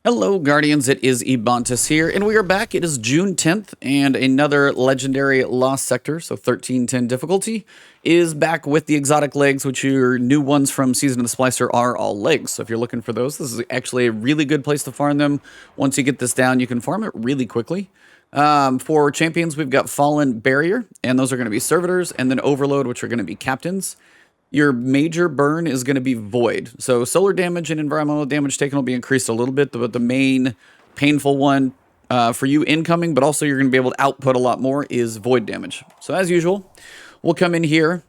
Hello, Guardians. It is Ebontis here, and we are back. It is June 10th, and another legendary Lost Sector, so 1310 difficulty, is back with the exotic legs, which your new ones from Season of the Splicer are all legs. So if you're looking for those, this is actually a really good place to farm them. Once you get this down, you can farm it really quickly. For champions, we've got Fallen Barrier, and those are going to be servitors, and then Overload, which are going to be captains. Your major burn is going to be Void. So solar damage and environmental damage taken will be increased a little bit, but the main painful one for you incoming, but also you're going to be able to output a lot more, is Void damage. So as usual, we'll come in here.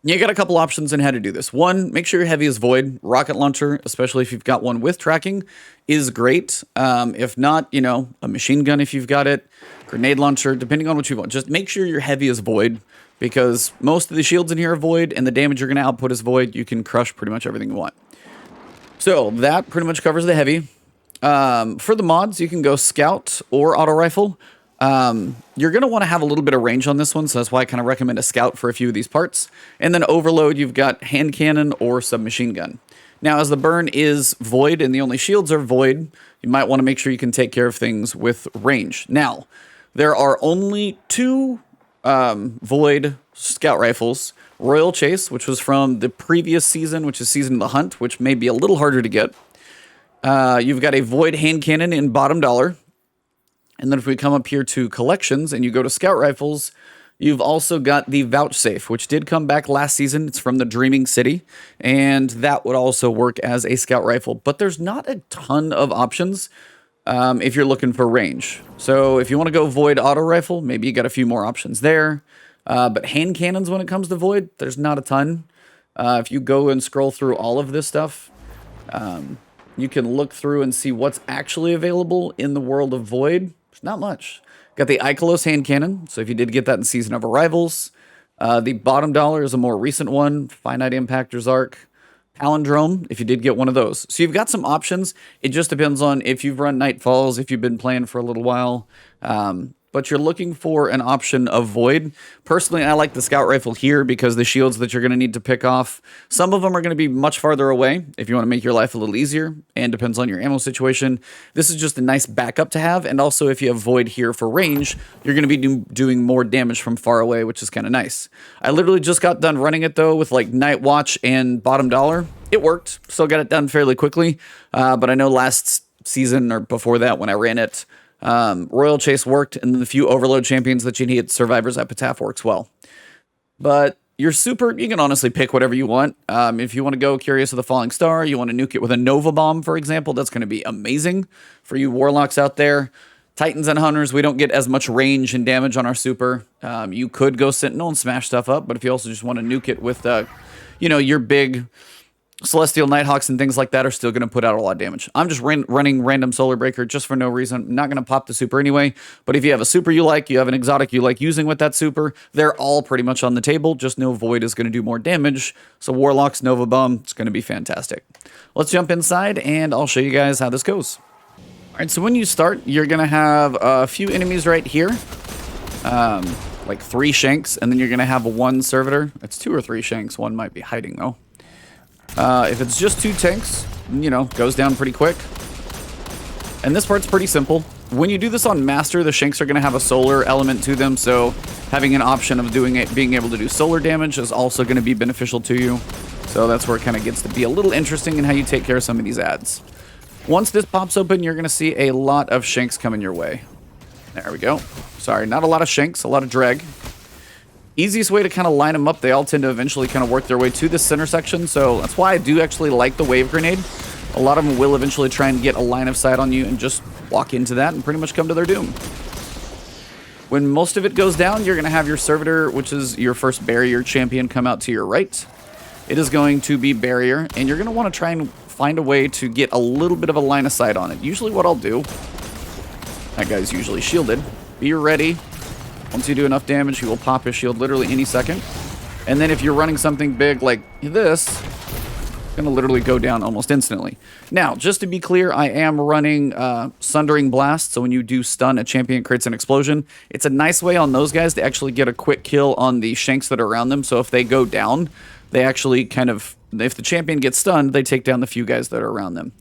You got a couple options on how to do this. One, make sure your heavy is Void. Rocket launcher, especially if you've got one with tracking, is great. If not, you know, a machine gun if you've got it. Grenade launcher, depending on what you want. Just make sure your heavy is Void, because most of the shields in here are Void, and the damage you're going to output is Void. You can crush pretty much everything you want. So that pretty much covers the heavy. For the mods, you can go Scout or Auto Rifle. You're going to want to have a little bit of range on this one, so that's why I kind of recommend a Scout for a few of these parts. And then Overload, you've got Hand Cannon or Submachine Gun. Now, as the burn is Void and the only shields are Void, you might want to make sure you can take care of things with range. Now, there are only two Void Scout Rifles. Royal Chase, which was from the previous season, which is Season of the Hunt, which may be a little harder to get. You've got a Void Hand Cannon in bottom dollar. And then if we come up here to collections and you go to Scout Rifles, you've also got the Vouchsafe, which did come back last season. It's from the Dreaming City, and that would also work as a Scout Rifle. But there's not a ton of options if you're looking for range. So if you want to go Void Auto Rifle, maybe you got a few more options there. But hand cannons, when it comes to Void, there's not a ton. If you go and scroll through all of this stuff, you can look through and see what's actually available in the world of Void. There's not much. Got the Ikelos hand cannon, so if you did get that in Season of Arrivals. The bottom dollar is a more recent one, Finite Impactor's Arc. Palindrome, if you did get one of those. So you've got some options. It just depends on if you've run Nightfalls, if you've been playing for a little while. But you're looking for an option of Void. Personally, I like the Scout Rifle here because the shields that you're going to need to pick off, some of them are going to be much farther away if you want to make your life a little easier, and depends on your ammo situation. This is just a nice backup to have, and also if you have Void here for range, you're going to be doing more damage from far away, which is kind of nice. I literally just got done running it, though, with like Night Watch and bottom dollar. It worked. Still got it done fairly quickly, but I know last season or before that when I ran it, Royal Chase worked, and the few Overload champions that you need, Survivor's Epitaph works well. But your super, you can honestly pick whatever you want. If you want to go Curious of the Falling Star, you want to nuke it with a Nova Bomb, for example, that's going to be amazing for you Warlocks out there. Titans and Hunters, we don't get as much range and damage on our super. You could go Sentinel and smash stuff up, but if you also just want to nuke it with, you know, your big Celestial Nighthawks and things like that are still going to put out a lot of damage. I'm just running random Solar Breaker just for no reason. I'm not going to pop the super anyway, but if you have a super you like, you have an exotic you like using with that super, they're all pretty much on the table. Just know Void is going to do more damage. So Warlocks, Nova Bomb, it's going to be fantastic. Let's jump inside and I'll show you guys how this goes. All right, so when you start, you're going to have a few enemies right here. Like 3 Shanks, and then you're going to have 1 Servitor. It's 2 or 3 Shanks. 1 might be hiding though. If it's just 2 tanks, you know, goes down pretty quick. And this part's pretty simple. When you do this on Master, the Shanks are going to have a solar element to them, so having an option of being able to do solar damage is also going to be beneficial to you. So that's where it kind of gets to be a little interesting in how you take care of some of these ads. Once this pops open, you're going to see a lot of Shanks coming your way. There we go. Sorry, not a lot of Shanks, a lot of drag. Easiest way to kind of line them up, they all tend to eventually kind of work their way to the center section, so that's why I do actually like the Wave Grenade. A lot of them will eventually try and get a line of sight on you and just walk into that and pretty much come to their doom. When most of it goes down, you're going to have your Servitor, which is your first Barrier champion, come out to your right. It is going to be Barrier, and you're going to want to try and find a way to get a little bit of a line of sight on it. Usually what I'll do, that guy's usually shielded, be ready. Once you do enough damage, he will pop his shield literally any second. And then if you're running something big like this, it's going to literally go down almost instantly. Now, just to be clear, I am running Sundering Blast, so when you do stun a champion, it creates an explosion. It's a nice way on those guys to actually get a quick kill on the Shanks that are around them, so if they go down, they actually kind of, if the champion gets stunned, they take down the few guys that are around them.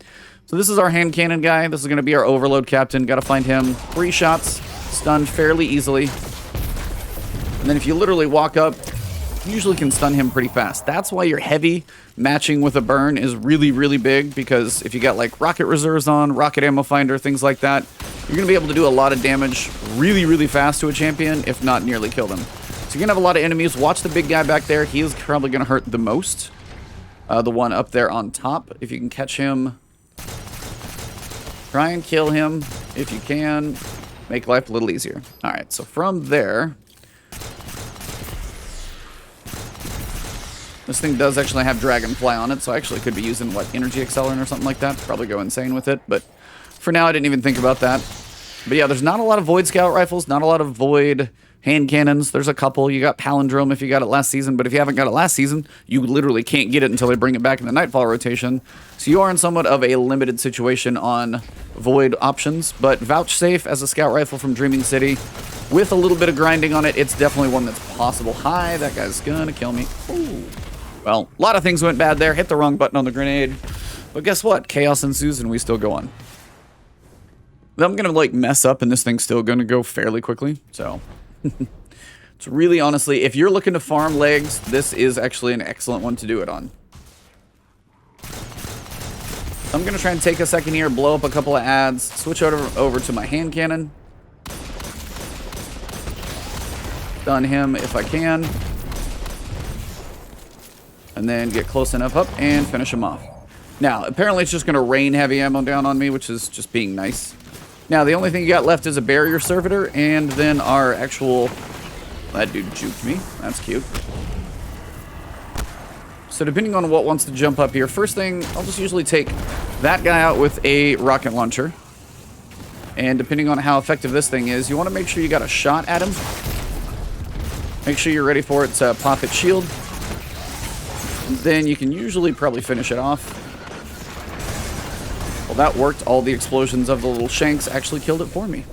So this is our hand cannon guy. This is going to be our overload captain. Got to find him. 3 shots, stunned fairly easily. And then if you literally walk up, you usually can stun him pretty fast. That's why your heavy matching with a burn is really, really big, because if you got like rocket reserves on, rocket ammo finder, things like that, you're going to be able to do a lot of damage really, really fast to a champion, if not nearly kill them. So you're going to have a lot of enemies. Watch the big guy back there. He is probably going to hurt the most. The one up there on top. If you can catch him, try and kill him if you can. Make life a little easier. All right, so from there, this thing does actually have Dragonfly on it, so I actually could be using, what, Energy Accelerant or something like that. Probably go insane with it, but for now I didn't even think about that. But yeah, there's not a lot of Void Scout rifles, not a lot of Void hand cannons. There's a couple. You got Palindrome if you got it last season, but if you haven't got it last season, you literally can't get it until they bring it back in the Nightfall rotation. So you are in somewhat of a limited situation on Void options, but Vouchsafe as a scout rifle from Dreaming City, with a little bit of grinding on it, it's definitely one that's possible. Hi, that guy's gonna kill me. Ooh. Well, a lot of things went bad there. Hit the wrong button on the grenade. But guess what? Chaos ensues and we still go on. I'm gonna like mess up and this thing's still gonna go fairly quickly, so... It's really, honestly, if you're looking to farm legs, this is actually an excellent one to do it on. I'm going to try and take a second here, blow up a couple of ads, switch over to my hand cannon. Stun him if I can. And then get close enough up and finish him off. Now, apparently it's just going to rain heavy ammo down on me, which is just being nice. Now, the only thing you got left is a barrier servitor, and then our actual... That dude juked me. That's cute. So depending on what wants to jump up here, first thing, I'll just usually take that guy out with a rocket launcher. And depending on how effective this thing is, you want to make sure you got a shot at him. Make sure you're ready for it to pop its shield. And then you can usually probably finish it off. Well, that worked. All the explosions of the little shanks actually killed it for me.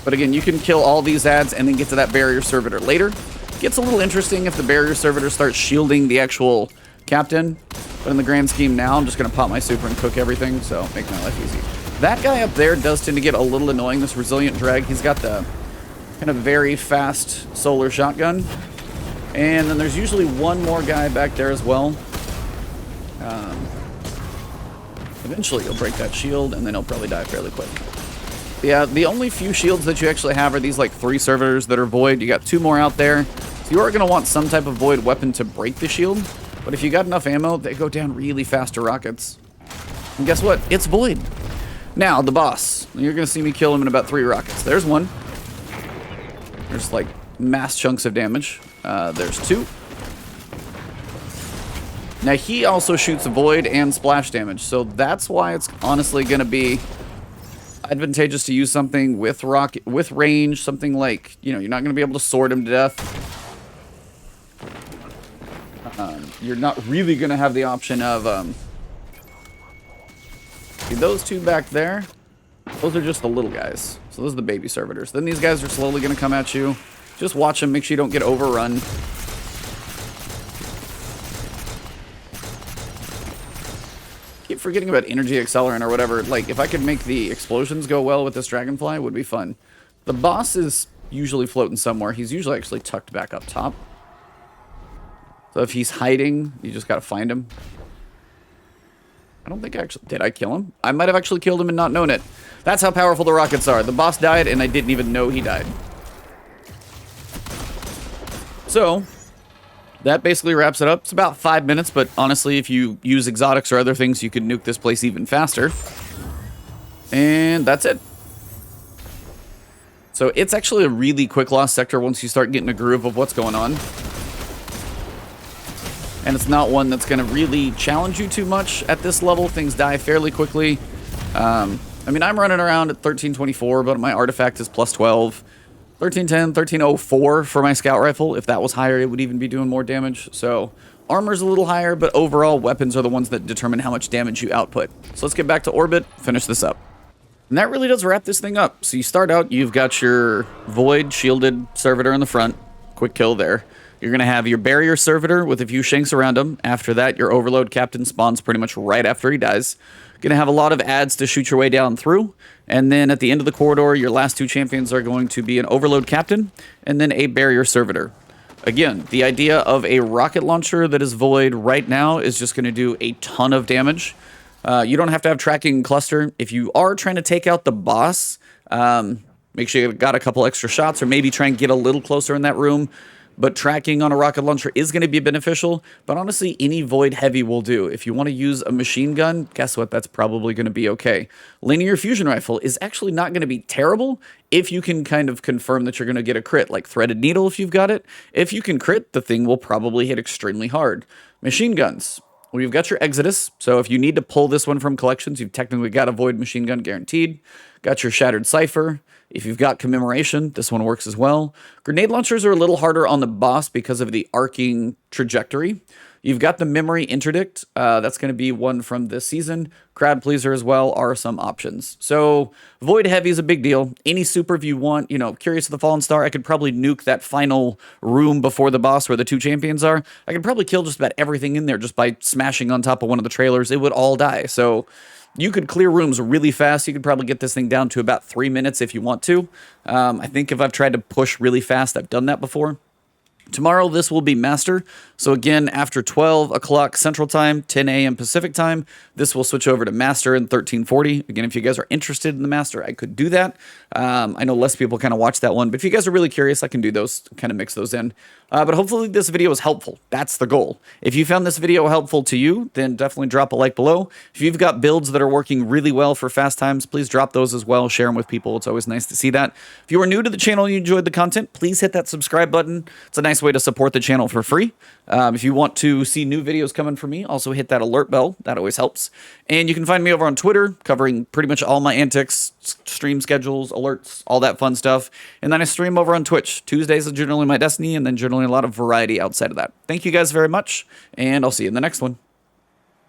But again, you can kill all these ads and then get to that barrier servitor later. Gets a little interesting if the barrier servitor starts shielding the actual captain. But in the grand scheme now, I'm just going to pop my super and cook everything, so make my life easy. That guy up there does tend to get a little annoying, this resilient drag. He's got the kind of very fast solar shotgun. And then there's usually one more guy back there as well. Eventually he'll break that shield, and then he'll probably die fairly quick. Yeah, the only few shields that you actually have are these like 3 servitors that are void. You got 2 more out there. So you are going to want some type of void weapon to break the shield. But if you got enough ammo, they go down really fast to rockets. And guess what? It's void. Now, the boss. You're going to see me kill him in about 3 rockets. There's 1. There's like mass chunks of damage. There's 2. Now, he also shoots void and splash damage. So that's why it's honestly going to be advantageous to use something with range, something like, you know, you're not going to be able to sword him to death. You're not really going to have the option of, see those 2 back there, those are just the little guys. So those are the baby servitors. Then these guys are slowly going to come at you. Just watch them, make sure you don't get overrun. Keep forgetting about energy accelerant or whatever. Like, if I could make the explosions go well with this dragonfly, it would be fun. The boss is usually floating somewhere. He's usually actually tucked back up top. So if he's hiding, you just gotta find him. I don't think I actually... Did I kill him? I might have actually killed him and not known it. That's how powerful the rockets are. The boss died, and I didn't even know he died. So... that basically wraps it up. It's about 5 minutes, but honestly, if you use exotics or other things, you can nuke this place even faster. And that's it. So it's actually a really quick lost sector once you start getting a groove of what's going on. And it's not one that's going to really challenge you too much at this level. Things die fairly quickly. I mean, I'm running around at 1324, but my artifact is plus 12. 1310, 1304 for my scout rifle. If that was higher, it would even be doing more damage. So armor's a little higher, but overall weapons are the ones that determine how much damage you output. So let's get back to orbit, finish this up. And that really does wrap this thing up. So you start out, you've got your void shielded servitor in the front. Quick kill there. You're going to have your barrier servitor with a few shanks around him. After that, your overload captain spawns pretty much right after he dies. Going to have a lot of adds to shoot your way down through. And then at the end of the corridor, your last two champions are going to be an overload captain and then a barrier servitor. Again, the idea of a rocket launcher that is void right now is just going to do a ton of damage. You don't have to have tracking cluster. If you are trying to take out the boss, make sure you've got a couple extra shots or maybe try and get a little closer in that room. But tracking on a rocket launcher is going to be beneficial. But honestly, any void heavy will do. If you want to use a machine gun, guess what? That's probably going to be okay. Linear fusion rifle is actually not going to be terrible if you can kind of confirm that you're going to get a crit, like threaded needle if you've got it. If you can crit, the thing will probably hit extremely hard. Machine guns. Well, you've got your Exodus, so if you need to pull this one from collections, you've technically got a void machine gun guaranteed. Got your Shattered Cipher. If you've got Commemoration, this one works as well. Grenade launchers are a little harder on the boss because of the arcing trajectory. You've got the Memory Interdict. That's going to be one from this season. Crowd Pleaser as well are some options. So Void Heavy is a big deal. Any super if you want, you know, Curious of the Fallen Star, I could probably nuke that final room before the boss where the two champions are. I could probably kill just about everything in there just by smashing on top of one of the trailers. It would all die. So you could clear rooms really fast. You could probably get this thing down to about 3 minutes if you want to. I think if I've tried to push really fast, I've done that before. Tomorrow, this will be Master. So again, after 12 o'clock Central Time, 10 a.m. Pacific Time, this will switch over to Master in 1340. Again, if you guys are interested in the Master, I could do that. I know less people kind of watch that one, but if you guys are really curious, I can do those, kind of mix those in. But hopefully this video was helpful. That's the goal. If you found this video helpful to you, then definitely drop a like below. If you've got builds that are working really well for fast times, please drop those as well. Share them with people. It's always nice to see that. If you are new to the channel and you enjoyed the content, please hit that subscribe button. It's a nice way to support the channel for free. If you want to see new videos coming from me, also hit that alert bell. That always helps. And you can find me over on Twitter, covering pretty much all my antics, stream schedules, alerts, all that fun stuff. And then I stream over on Twitch. Tuesdays is generally my Destiny, and then generally a lot of variety outside of that. Thank you guys very much, and I'll see you in the next one.